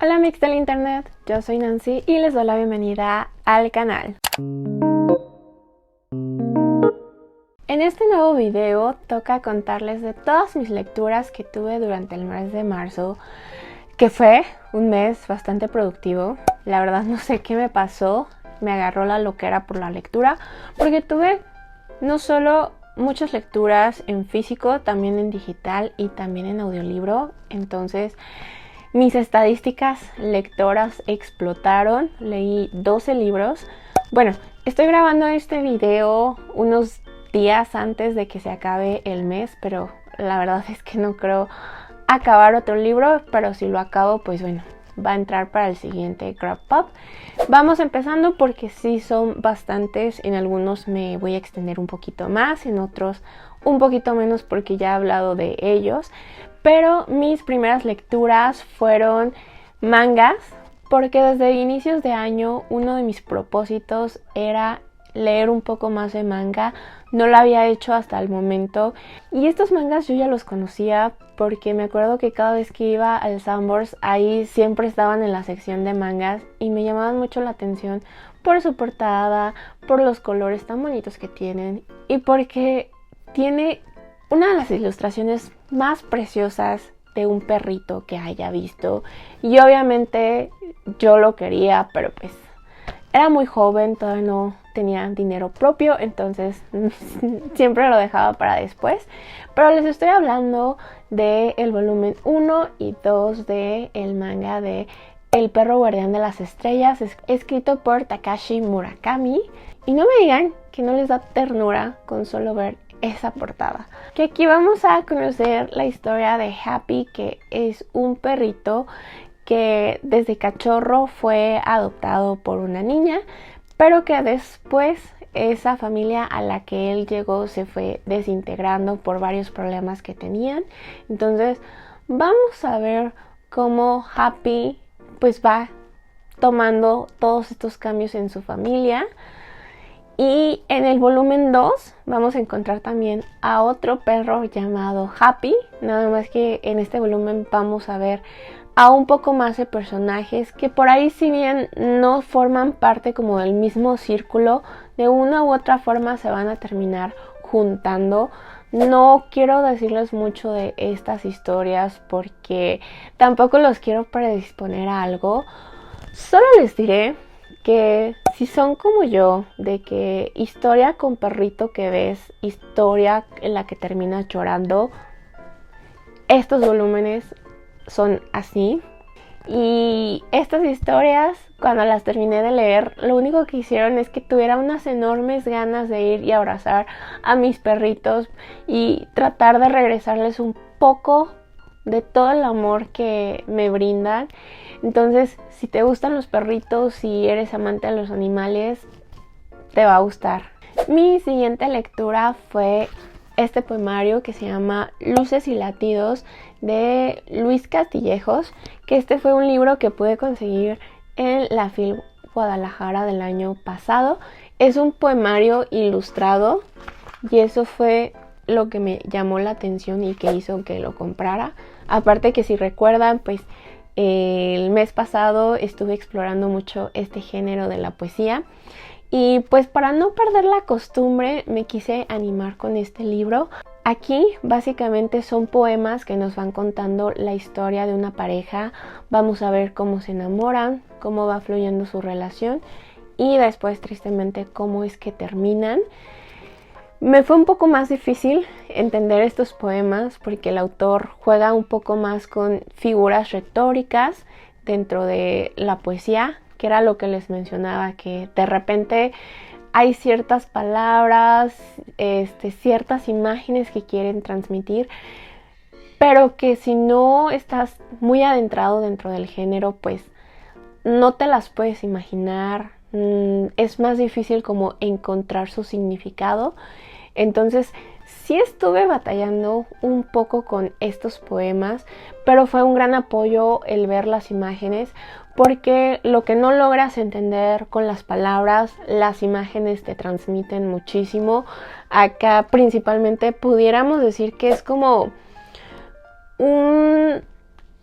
Hola mix del internet, yo soy Nancy y les doy la bienvenida al canal. En este nuevo video toca contarles de todas mis lecturas que tuve durante el mes de marzo, que fue un mes bastante productivo. La verdad no sé qué me pasó, me agarró la loquera por la lectura, porque tuve no solo muchas lecturas en físico, también en digital y también en audiolibro. Entonces mis estadísticas lectoras explotaron, leí 12 libros. Bueno, estoy grabando este video unos días antes de que se acabe el mes, pero la verdad es que no creo acabar otro libro, pero si lo acabo, pues bueno, va a entrar para el siguiente Grab Pub. Vamos empezando porque sí son bastantes, en algunos me voy a extender un poquito más, en otros un poquito menos porque ya he hablado de ellos. Pero mis primeras lecturas fueron mangas, porque desde inicios de año uno de mis propósitos era leer un poco más de manga. No lo había hecho hasta el momento y estos mangas yo ya los conocía porque me acuerdo que cada vez que iba al Sanborns ahí siempre estaban en la sección de mangas y me llamaban mucho la atención por su portada, por los colores tan bonitos que tienen y porque tiene una de las ilustraciones más preciosas de un perrito que haya visto. Y obviamente yo lo quería, pero pues era muy joven, todavía no tenía dinero propio, entonces siempre lo dejaba para después. Pero les estoy hablando del volumen 1 y 2 de el manga de El perro guardián de las estrellas, escrito por Takashi Murakami. Y no me digan que no les da ternura con solo ver esa portada. Que aquí vamos a conocer la historia de Happy, que es un perrito que desde cachorro fue adoptado por una niña, pero que después esa familia a la que él llegó se fue desintegrando por varios problemas que tenían. Entonces vamos a ver cómo Happy pues va tomando todos estos cambios en su familia. Y en el volumen 2 vamos a encontrar también a otro perro llamado Happy, nada más que en este volumen vamos a ver a un poco más de personajes que por ahí, si bien no forman parte como del mismo círculo, de una u otra forma se van a terminar juntando. No quiero decirles mucho de estas historias porque tampoco los quiero predisponer a algo. Solo les diré que si son como yo, de que historia con perrito que ves, historia en la que terminas llorando, estos volúmenes son así. Y estas historias, cuando las terminé de leer, lo único que hicieron es que tuviera unas enormes ganas de ir y abrazar a mis perritos y tratar de regresarles un poco de todo el amor que me brindan. Entonces, si te gustan los perritos, si eres amante de los animales, te va a gustar. Mi siguiente lectura fue este poemario que se llama Luces y Latidos de Luis Castillejos, que este fue un libro que pude conseguir en la FIL Guadalajara del año pasado. Es un poemario ilustrado y eso fue lo que me llamó la atención y que hizo que lo comprara. Aparte que si recuerdan, pues el mes pasado estuve explorando mucho este género de la poesía y pues para no perder la costumbre me quise animar con este libro. Aquí básicamente son poemas que nos van contando la historia de una pareja. Vamos a ver cómo se enamoran, cómo va fluyendo su relación y después tristemente cómo es que terminan. Me fue un poco más difícil entender estos poemas porque el autor juega un poco más con figuras retóricas dentro de la poesía, que era lo que les mencionaba, que de repente hay ciertas palabras, ciertas imágenes que quieren transmitir, pero que si no estás muy adentrado dentro del género, pues no te las puedes imaginar. Es más difícil como encontrar su significado. Entonces sí estuve batallando un poco con estos poemas, pero fue un gran apoyo el ver las imágenes, porque lo que no logras entender con las palabras, las imágenes te transmiten muchísimo. Acá principalmente pudiéramos decir que es como un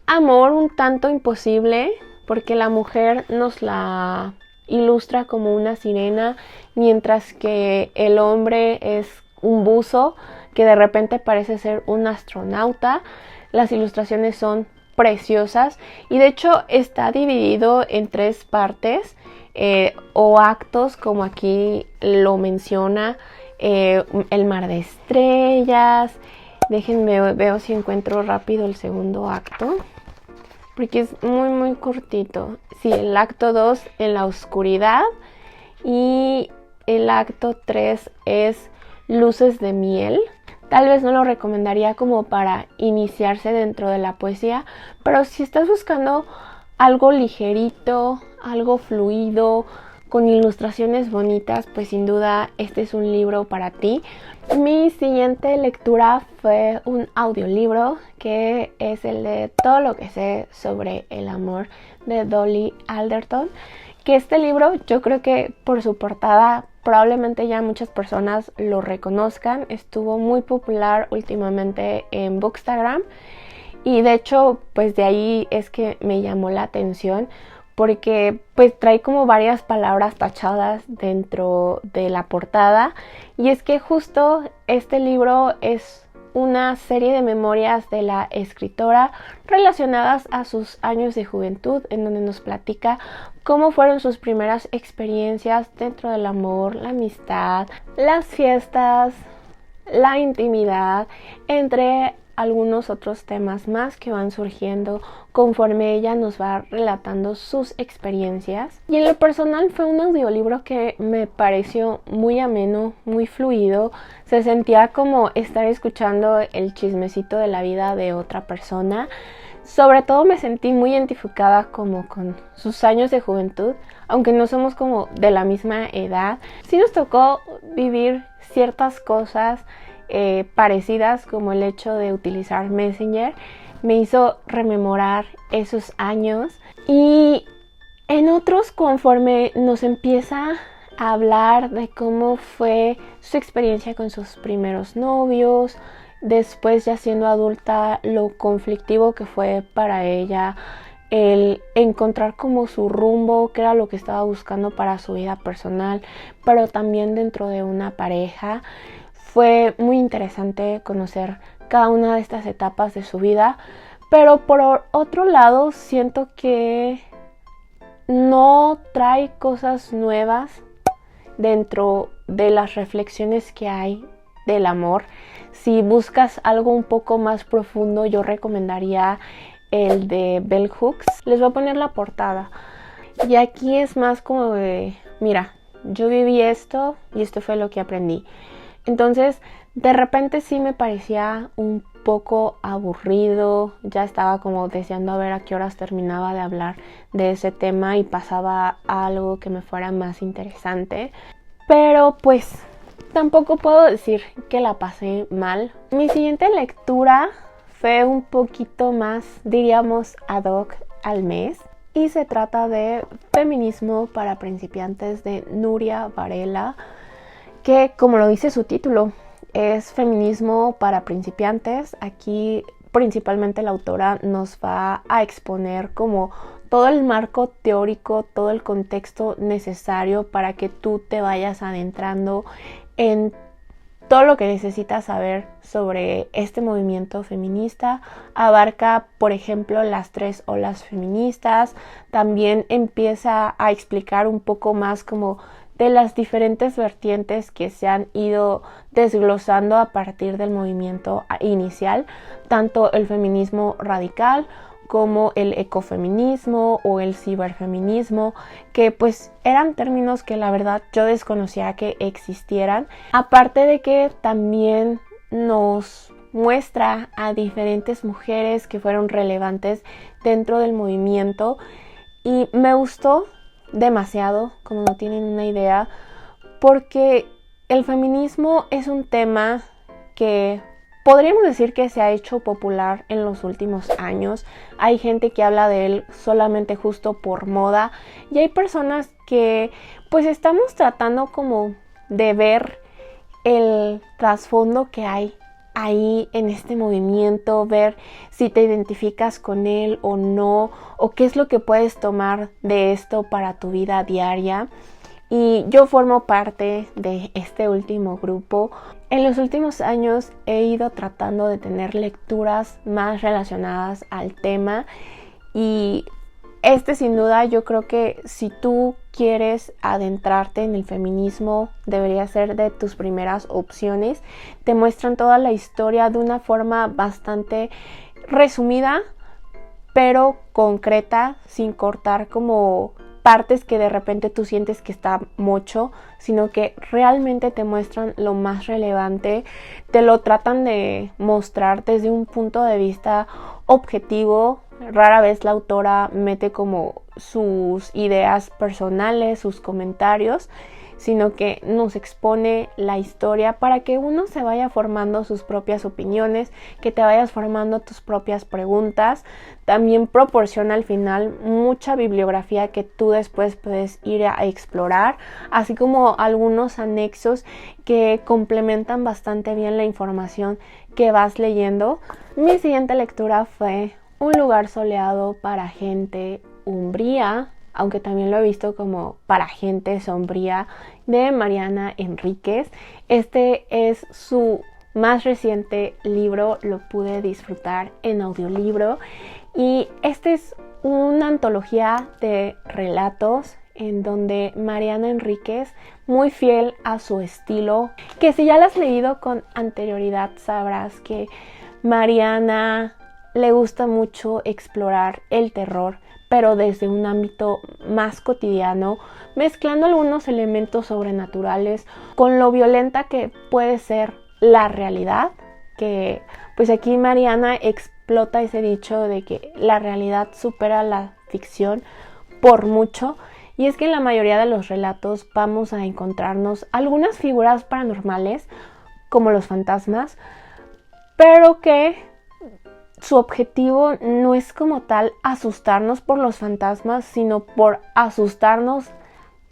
amor un tanto imposible, porque la mujer nos la ilustra como una sirena, mientras que el hombre es un buzo que de repente parece ser un astronauta. Las ilustraciones son preciosas y de hecho está dividido en 3 partes o actos, como aquí lo menciona. El mar de estrellas. Déjenme veo si encuentro rápido el segundo acto, porque es muy cortito. Sí, el acto 2, en la oscuridad, y el acto 3 es luces de miel. Tal vez no lo recomendaría como para iniciarse dentro de la poesía, pero si estás buscando algo ligerito, algo fluido, con ilustraciones bonitas, pues sin duda este es un libro para ti. Mi siguiente lectura fue un audiolibro, que es el de Todo lo que sé sobre el amor, de Dolly Alderton. Que este libro, yo creo que por su portada probablemente ya muchas personas lo reconozcan. Estuvo muy popular últimamente en Bookstagram y de hecho pues de ahí es que me llamó la atención, porque pues trae como varias palabras tachadas dentro de la portada, y es que justo este libro es una serie de memorias de la escritora relacionadas a sus años de juventud, en donde nos platica cómo fueron sus primeras experiencias dentro del amor, la amistad, las fiestas, la intimidad, entre algunos otros temas más que van surgiendo conforme ella nos va relatando sus experiencias. Y en lo personal fue un audiolibro que me pareció muy ameno, muy fluido. Se sentía como estar escuchando el chismecito de la vida de otra persona. Sobre todo me sentí muy identificada como con sus años de juventud, aunque no somos como de la misma edad. Sí nos tocó vivir ciertas cosas parecidas, como el hecho de utilizar Messenger. Me hizo rememorar esos años, y en otros, conforme nos empieza a hablar de cómo fue su experiencia con sus primeros novios, después ya siendo adulta, lo conflictivo que fue para ella el encontrar como su rumbo, que era lo que estaba buscando para su vida personal, pero también dentro de una pareja. Fue muy interesante conocer cada una de estas etapas de su vida, pero por otro lado siento que no trae cosas nuevas dentro de las reflexiones que hay del amor. Si buscas algo un poco más profundo, yo recomendaría el de Bell Hooks. Les voy a poner la portada. Y aquí es más como de, mira, yo viví esto y esto fue lo que aprendí. Entonces, de repente sí me parecía un poco aburrido. Ya estaba como deseando a ver a qué horas terminaba de hablar de ese tema y pasaba a algo que me fuera más interesante. Pero pues tampoco puedo decir que la pasé mal. Mi siguiente lectura fue un poquito más, diríamos, ad hoc al mes. Y se trata de Feminismo para principiantes, de Nuria Varela, que, como lo dice su título, es feminismo para principiantes. Aquí principalmente la autora nos va a exponer como todo el marco teórico, todo el contexto necesario para que tú te vayas adentrando en todo lo que necesitas saber sobre este movimiento feminista. Abarca, por ejemplo, las 3 olas feministas. También empieza a explicar un poco más como de las diferentes vertientes que se han ido desglosando a partir del movimiento inicial, tanto el feminismo radical como el ecofeminismo o el ciberfeminismo, que pues eran términos que la verdad yo desconocía que existieran. Aparte de que también nos muestra a diferentes mujeres que fueron relevantes dentro del movimiento, y me gustó demasiado, como no tienen una idea, porque el feminismo es un tema que podríamos decir que se ha hecho popular en los últimos años. Hay gente que habla de él solamente justo por moda, y hay personas que pues estamos tratando como de ver el trasfondo que hay ahí en este movimiento, ver si te identificas con él o no, o qué es lo que puedes tomar de esto para tu vida diaria. Y yo formo parte de este último grupo. En los últimos años he ido tratando de tener lecturas más relacionadas al tema y sin duda yo creo que si tú quieres adentrarte en el feminismo debería ser de tus primeras opciones. Te muestran toda la historia de una forma bastante resumida pero concreta, sin cortar como partes que de repente tú sientes que está mucho, sino que realmente te muestran lo más relevante, te lo tratan de mostrar desde un punto de vista objetivo. Rara vez la autora mete como sus ideas personales, sus comentarios, sino que nos expone la historia para que uno se vaya formando sus propias opiniones, que te vayas formando tus propias preguntas. También proporciona al final mucha bibliografía que tú después puedes ir a explorar, así como algunos anexos que complementan bastante bien la información que vas leyendo. Mi siguiente lectura fue Un lugar soleado para gente umbría, aunque también lo he visto como para gente sombría, de Mariana Enríquez. Este es su más reciente libro, lo pude disfrutar en audiolibro y este es una antología de relatos en donde Mariana Enríquez, muy fiel a su estilo, que si ya la has leído con anterioridad sabrás que Mariana le gusta mucho explorar el terror, pero desde un ámbito más cotidiano, mezclando algunos elementos sobrenaturales con lo violenta que puede ser la realidad, que pues aquí Mariana explota ese dicho de que la realidad supera la ficción por mucho, y es que en la mayoría de los relatos vamos a encontrarnos algunas figuras paranormales, como los fantasmas, pero que su objetivo no es como tal asustarnos por los fantasmas, sino por asustarnos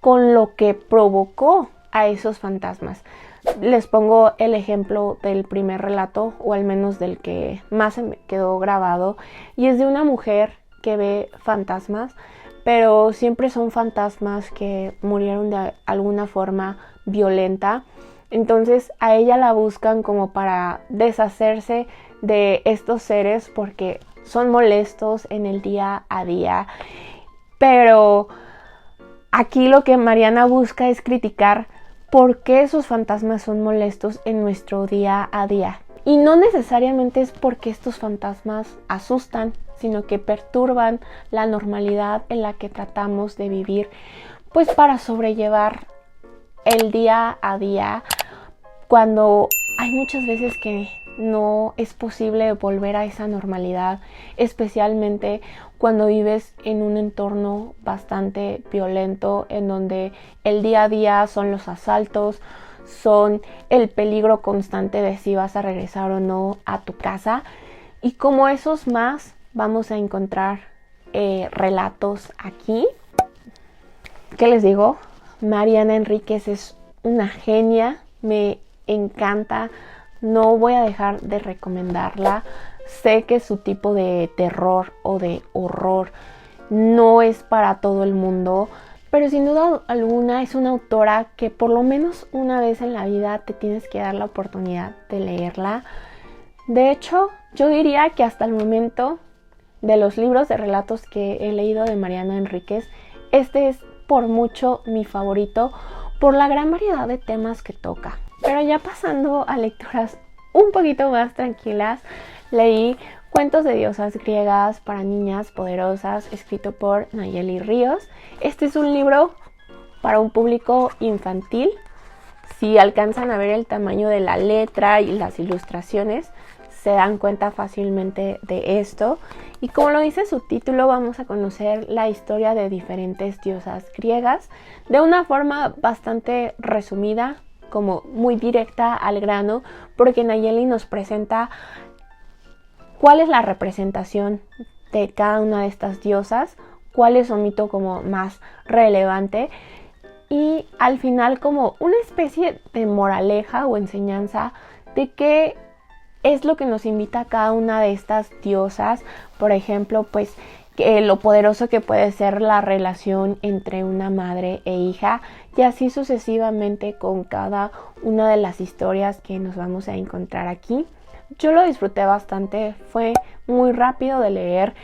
con lo que provocó a esos fantasmas. Les pongo el ejemplo del primer relato, o al menos del que más se me quedó grabado, y es de una mujer que ve fantasmas, pero siempre son fantasmas que murieron de alguna forma violenta. Entonces a ella la buscan como para deshacerse de estos seres porque son molestos en el día a día. Pero aquí lo que Mariana busca es criticar por qué esos fantasmas son molestos en nuestro día a día. Y no necesariamente es porque estos fantasmas asustan, sino que perturban la normalidad en la que tratamos de vivir, pues para sobrellevar el día a día, cuando hay muchas veces que no es posible volver a esa normalidad, especialmente cuando vives en un entorno bastante violento, en donde el día a día son los asaltos, son el peligro constante de si vas a regresar o no a tu casa. Y como esos más, vamos a encontrar relatos aquí. ¿Qué les digo? Mariana Enríquez es una genia, me encanta, no voy a dejar de recomendarla. Sé que su tipo de terror o de horror no es para todo el mundo, pero sin duda alguna es una autora que por lo menos una vez en la vida te tienes que dar la oportunidad de leerla. De hecho, yo diría que hasta el momento de los libros de relatos que he leído de Mariana Enríquez, este es por mucho mi favorito por la gran variedad de temas que toca. Pero ya pasando a lecturas un poquito más tranquilas, leí Cuentos de diosas griegas para niñas poderosas, escrito por Nayeli Ríos. Este es un libro para un público infantil. Si alcanzan a ver el tamaño de la letra y las ilustraciones, se dan cuenta fácilmente de esto. Y como lo dice su título, vamos a conocer la historia de diferentes diosas griegas de una forma bastante resumida, como muy directa al grano, porque Nayeli nos presenta cuál es la representación de cada una de estas diosas, cuál es su mito como más relevante, y al final como una especie de moraleja o enseñanza de que es lo que nos invita a cada una de estas diosas. Por ejemplo, pues lo poderoso que puede ser la relación entre una madre e hija, y así sucesivamente con cada una de las historias que nos vamos a encontrar aquí. Yo lo disfruté bastante, fue muy rápido de leer,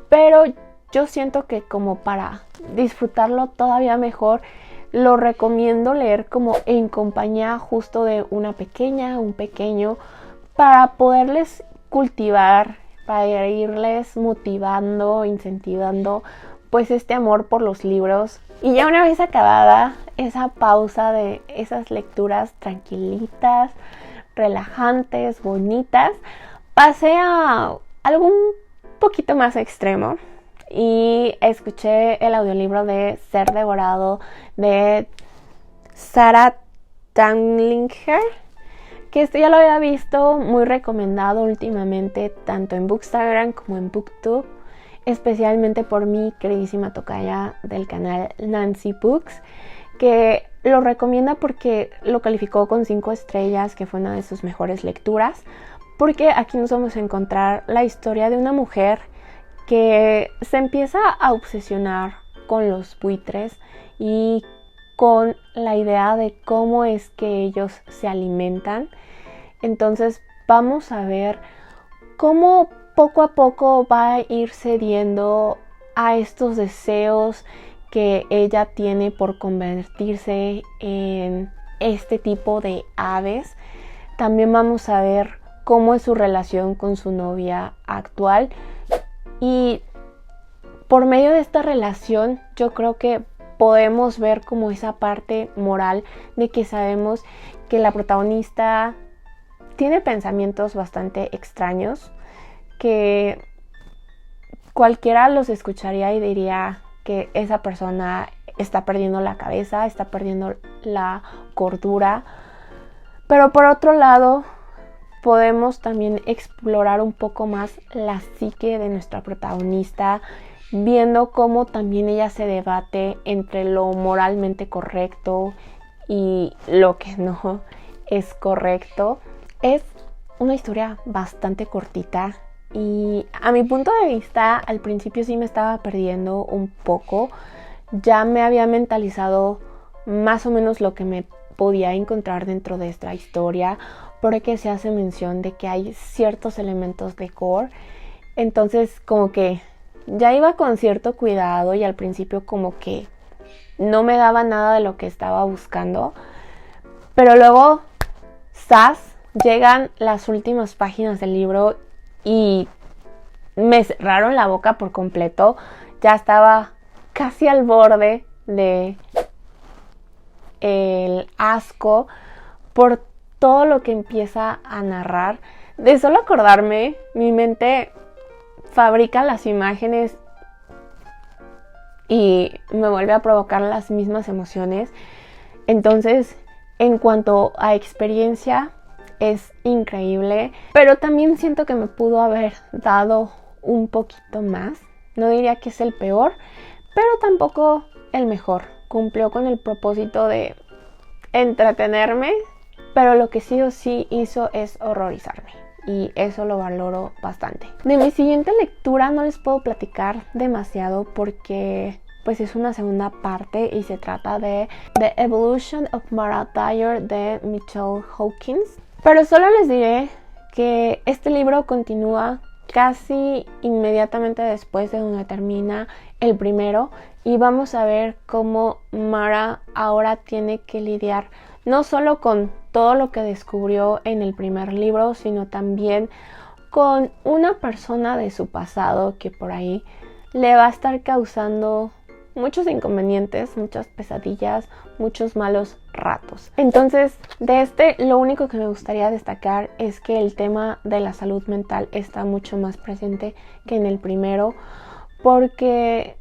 pero yo siento que como para disfrutarlo todavía mejor, lo recomiendo leer como en compañía justo de una pequeña, un pequeño, para poderles cultivar, para irles motivando, incentivando pues este amor por los libros. Y ya una vez acabada esa pausa de esas lecturas tranquilitas, relajantes, bonitas, pasé a algo un poquito más extremo y escuché el audiolibro de Ser Devorado de Sarah Tanlinger, que esto ya lo había visto muy recomendado últimamente tanto en Bookstagram como en Booktube, especialmente por mi queridísima tocaya del canal Nancy Books, que lo recomienda porque lo calificó con 5 estrellas, que fue una de sus mejores lecturas, porque aquí nos vamos a encontrar la historia de una mujer que se empieza a obsesionar con los buitres y con la idea de cómo es que ellos se alimentan. Entonces vamos a ver cómo poco a poco va a ir cediendo a estos deseos que ella tiene por convertirse en este tipo de aves. También vamos a ver cómo es su relación con su novia actual, y por medio de esta relación yo creo que podemos ver como esa parte moral de que sabemos que la protagonista tiene pensamientos bastante extraños, que cualquiera los escucharía y diría que esa persona está perdiendo la cabeza, está perdiendo la cordura. Pero por otro lado, podemos también explorar un poco más la psique de nuestra protagonista, viendo cómo también ella se debate entre lo moralmente correcto y lo que no es correcto. Es una historia bastante cortita y a mi punto de vista al principio sí me estaba perdiendo un poco. Ya me había mentalizado más o menos lo que me podía encontrar dentro de esta historia, porque se hace mención de que hay ciertos elementos de gore. Entonces como que ya iba con cierto cuidado y al principio como que no me daba nada de lo que estaba buscando. Pero luego, ¡zas!, llegan las últimas páginas del libro y me cerraron la boca por completo. Ya estaba casi al borde de el asco por todo lo que empieza a narrar. De solo acordarme, mi mente fabrica las imágenes y me vuelve a provocar las mismas emociones. Entonces, en cuanto a experiencia, es increíble, pero también siento que me pudo haber dado un poquito más. No diría que es el peor, pero tampoco el mejor. Cumplió con el propósito de entretenerme, pero lo que sí o sí hizo es horrorizarme, y eso lo valoro bastante. De mi siguiente lectura no les puedo platicar demasiado porque pues es una segunda parte y se trata de The Evolution of Mara Dyer de Michelle Hawkins. Pero solo les diré que este libro continúa casi inmediatamente después de donde termina el primero, y vamos a ver cómo Mara ahora tiene que lidiar no solo con todo lo que descubrió en el primer libro, sino también con una persona de su pasado que por ahí le va a estar causando muchos inconvenientes, muchas pesadillas, muchos malos ratos. Entonces, de este, lo único que me gustaría destacar es que el tema de la salud mental está mucho más presente que en el primero, porque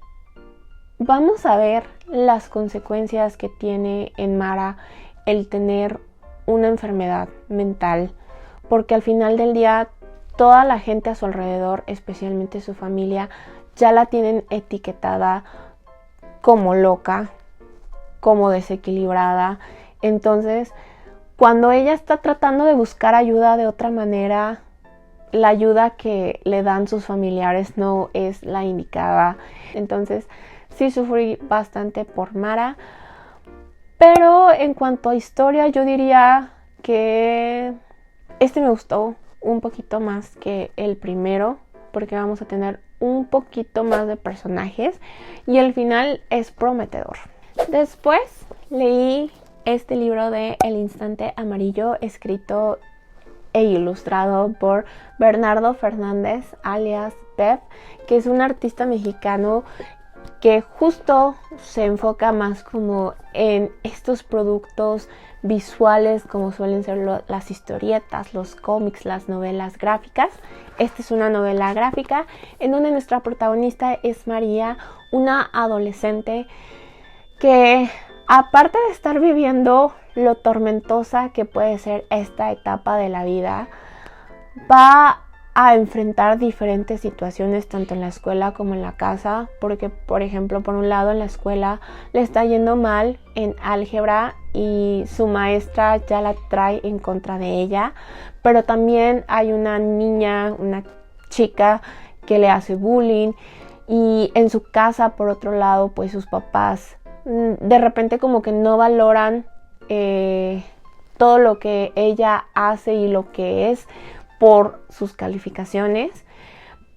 vamos a ver las consecuencias que tiene en Mara el tener una enfermedad mental, porque al final del día toda la gente a su alrededor, especialmente su familia, ya la tienen etiquetada como loca, como desequilibrada. Entonces cuando ella está tratando de buscar ayuda de otra manera, la ayuda que le dan sus familiares no es la indicada. Entonces sí sufrí bastante por Mara. Pero en cuanto a historia, yo diría que este me gustó un poquito más que el primero, porque vamos a tener un poquito más de personajes y el final es prometedor. Después leí este libro de El Instante Amarillo, escrito e ilustrado por Bernardo Fernández, alias Pep, que es un artista mexicano que justo se enfoca más como en estos productos visuales como suelen ser las historietas, los cómics, las novelas gráficas. Esta es una novela gráfica en donde nuestra protagonista es María, una adolescente que, aparte de estar viviendo lo tormentosa que puede ser esta etapa de la vida, va a enfrentar diferentes situaciones tanto en la escuela como en la casa, porque por ejemplo, por un lado en la escuela le está yendo mal en álgebra y su maestra ya la trae en contra de ella, pero también hay una niña, una chica que le hace bullying, y en su casa por otro lado pues sus papás de repente como que no valoran todo lo que ella hace y lo que es por sus calificaciones,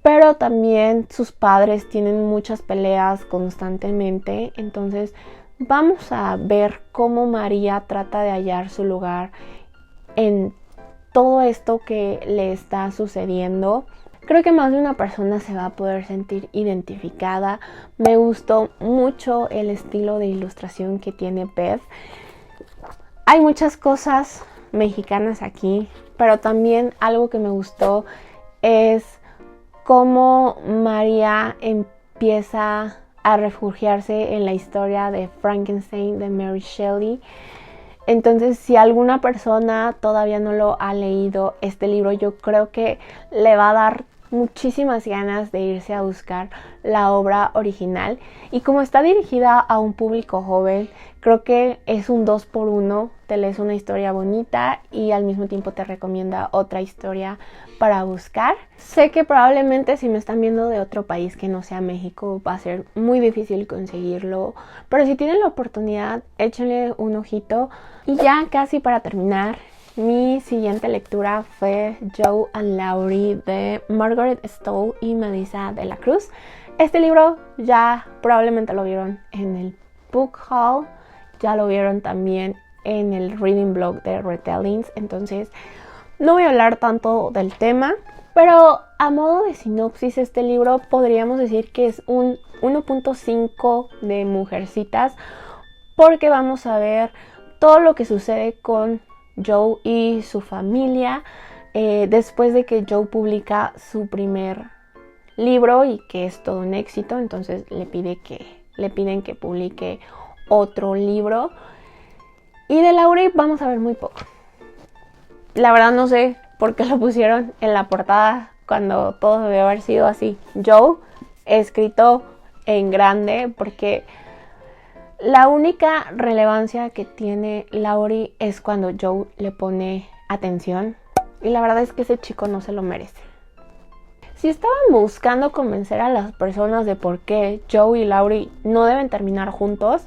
pero también sus padres tienen muchas peleas constantemente. Entonces vamos a ver cómo María trata de hallar su lugar en todo esto que le está sucediendo. Creo que más de una persona se va a poder sentir identificada. Me gustó mucho el estilo de ilustración que tiene Beth. Hay muchas cosas mexicanas aquí, pero también algo que me gustó es cómo María empieza a refugiarse en la historia de Frankenstein de Mary Shelley. Entonces, si alguna persona todavía no lo ha leído, este libro yo creo que le va a dar muchísimas ganas de irse a buscar la obra original. Y como está dirigida a un público joven, creo que es un 2x1. Te lees una historia bonita y al mismo tiempo te recomienda otra historia para buscar. Sé que probablemente si me están viendo de otro país que no sea México va a ser muy difícil conseguirlo, pero si tienen la oportunidad, échenle un ojito. Y ya casi para terminar, mi siguiente lectura fue Joe and Laurie de Margaret Stowe y Melissa de la Cruz. Este libro ya probablemente lo vieron en el Book Haul, ya lo vieron también en el Reading Blog de Retellings, entonces no voy a hablar tanto del tema, pero a modo de sinopsis este libro podríamos decir que es un 1.5 de Mujercitas, porque vamos a ver todo lo que sucede con Joe y su familia después de que Joe publica su primer libro y que es todo un éxito. Entonces le piden que publique otro libro. Y de Laurie vamos a ver muy poco. La verdad no sé por qué lo pusieron en la portada cuando todo debe haber sido así. Joe, escrito en grande, porque la única relevancia que tiene Laurie es cuando Joe le pone atención. Y la verdad es que ese chico no se lo merece. Si estaban buscando convencer a las personas de por qué Joe y Laurie no deben terminar juntos,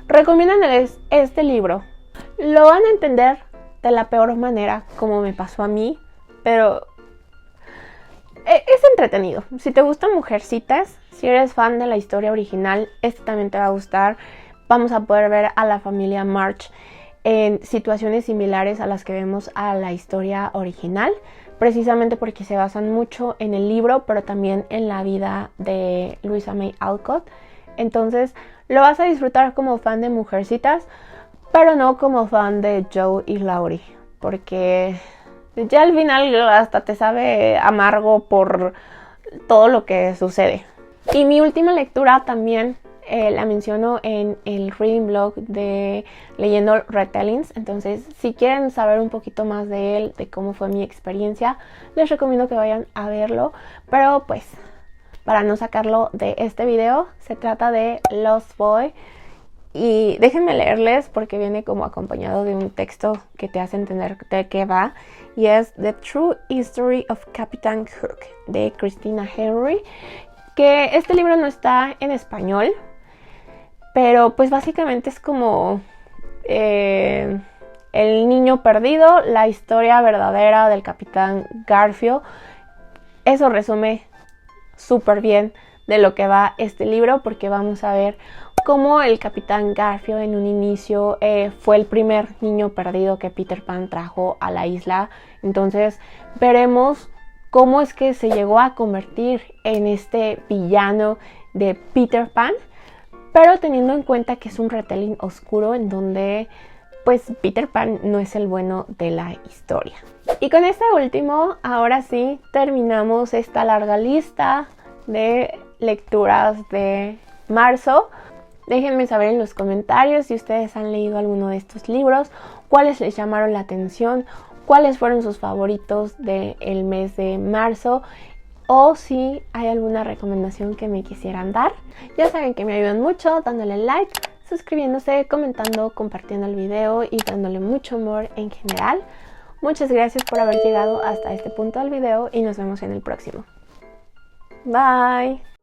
recomiéndanles este libro. Lo van a entender de la peor manera, como me pasó a mí, pero es entretenido. Si te gustan Mujercitas, si eres fan de la historia original, este también te va a gustar. Vamos a poder ver a la familia March en situaciones similares a las que vemos a la historia original, precisamente porque se basan mucho en el libro, pero también en la vida de Louisa May Alcott. Entonces lo vas a disfrutar como fan de Mujercitas, pero no como fan de Joe y Laurie, porque ya al final hasta te sabe amargo por todo lo que sucede. Y mi última lectura también la menciono en el Reading Blog de Leyendo Retellings. Entonces, si quieren saber un poquito más de él, de cómo fue mi experiencia, les recomiendo que vayan a verlo. Pero pues, para no sacarlo de este video, se trata de Lost Boy. Y déjenme leerles porque viene como acompañado de un texto que te hace entender de qué va. Y es The True History of Captain Hook de Christina Henry. Que este libro no está en español, pero pues básicamente es como el niño perdido, la historia verdadera del Capitán Garfio. Eso resume súper bien de lo que va este libro, porque vamos a ver cómo el Capitán Garfio en un inicio fue el primer niño perdido que Peter Pan trajo a la isla. Entonces veremos cómo es que se llegó a convertir en este villano de Peter Pan, pero teniendo en cuenta que es un retelling oscuro en donde pues Peter Pan no es el bueno de la historia. Y con este último, ahora sí, terminamos esta larga lista de lecturas de marzo. Déjenme saber en los comentarios si ustedes han leído alguno de estos libros, cuáles les llamaron la atención, cuáles fueron sus favoritos del mes de marzo, o si hay alguna recomendación que me quisieran dar. Ya saben que me ayudan mucho dándole like, suscribiéndose, comentando, compartiendo el video y dándole mucho amor en general. Muchas gracias por haber llegado hasta este punto del video y nos vemos en el próximo. Bye.